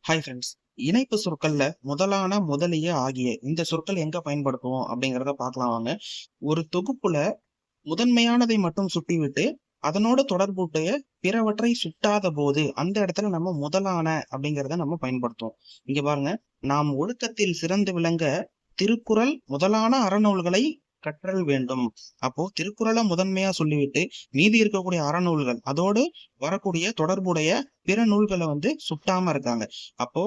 Hi friends. இணைப்பு சொற்கள்ல முதலான, முதலிய, ஆகிய இந்த சொற்கள் எங்க பயன்படுத்துவோம் அப்படிங்கிறத பார்க்கலாம் வாங்க. ஒரு தொகுப்புல முதன்மையானதை மட்டும் சுட்டிவிட்டு அதனோட தொடர்புடைய பிறவற்றை சுட்டாத போது அந்த இடத்துல நம்ம முதலான அப்படிங்கிறத நம்ம பயன்படுத்துவோம். இங்க பாருங்க, நாம் ஒழுக்கத்தில் சிறந்து விளங்க திருக்குறள் முதலான அறநூல்களை கற்றல் வேண்டும். அப்போ திருக்குறளை முதன்மையா சொல்லிவிட்டு மீதி இருக்கக்கூடிய அறநூல்கள் அதோடு வரக்கூடிய தொடர்புடைய பிற நூல்களை சுட்டாம இருக்காங்க. அப்போ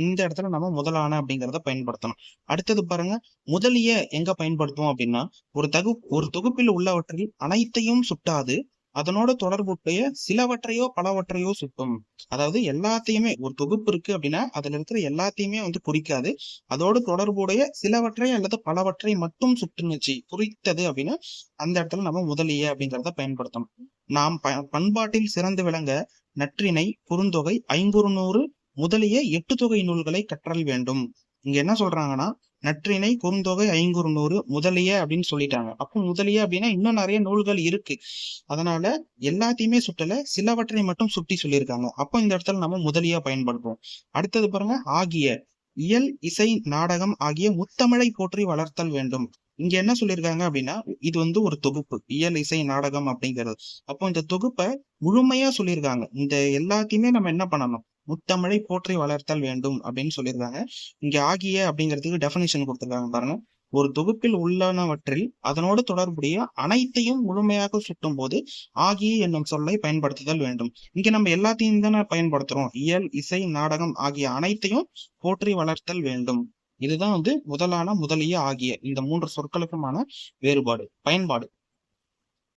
இந்த இடத்துல நம்ம முதலான அப்படிங்கிறத பயன்படுத்தணும். அடுத்தது பாருங்க, முதலிய எங்க பயன்படுத்துவோம் அப்படின்னா, ஒரு தொகுப்பில் உள்ளவற்றில் அனைத்தையும் சுட்டாது அதனோட தொடர்புடைய சிலவற்றையோ பலவற்றையோ சுட்டும். அதாவது எல்லாத்தையுமே, ஒரு தொகுப்பு இருக்கு அப்படின்னா அதுல இருக்கிற எல்லாத்தையுமே குறிக்காது, அதோடு தொடர்புடைய சிலவற்றை அல்லது பலவற்றை மட்டும் சுட்டுனுச்சு குறித்தது அப்படின்னா அந்த இடத்துல நம்ம முதலிய அப்படிங்கிறத பயன்படுத்தணும். நாம் பண்பாட்டில் சிறந்து விளங்க நற்றிணை, குறுந்தொகை, ஐங்குறுநூறு முதலிய 8 தொகை நூல்களை கற்றல் வேண்டும். இங்க என்ன சொல்றாங்கன்னா, நற்றிணை, குறுந்தொகை, ஐங்குறுநூறு முதலிய அப்படின்னு சொல்லிட்டாங்க. அப்போ முதலிய அப்படின்னா இன்னும் நிறைய நூல்கள் இருக்கு. அதனால எல்லாத்தையுமே சுட்டல, சிலவற்றை மட்டும் சுட்டி சொல்லியிருக்காங்க. அப்போ இந்த இடத்துல நம்ம முதலியா பயன்படுத்துவோம். அடுத்தது பாருங்க, ஆகிய. இயல், இசை, நாடகம் ஆகிய முத்தமிழை போற்றி வளர்த்தல் வேண்டும். இங்க என்ன சொல்லியிருக்காங்க அப்படின்னா, இது ஒரு தொகுப்பு, இயல், இசை, நாடகம் அப்படிங்கிறது. அப்போ இந்த தொகுப்பை முழுமையா சொல்லியிருக்காங்க. இந்த எல்லாத்தையுமே நம்ம என்ன பண்ணணும், முத்தமிழை போற்றி வளர்த்தல் வேண்டும் அப்படின்னு சொல்லியிருக்காங்க. இங்க ஆகிய அப்படிங்கிறதுக்கு டெஃபினிஷன் கொடுத்திருக்காங்க பாருங்க. ஒரு தொகுப்பில் உள்ளனவற்றில் அதனோடு தொடர்புடைய அனைத்தையும் முழுமையாக சுட்டும் போது ஆகிய என்னும் சொல்லை பயன்படுத்துதல் வேண்டும். இங்க நம்ம எல்லாத்தையும் தானே பயன்படுத்துறோம். இயல், இசை, நாடகம் ஆகிய அனைத்தையும் போற்றி வளர்த்தல் வேண்டும். இதுதான் முதலான, முதலிய, ஆகிய இந்த 3 சொற்களுக்குமான வேறுபாடு, பயன்பாடு.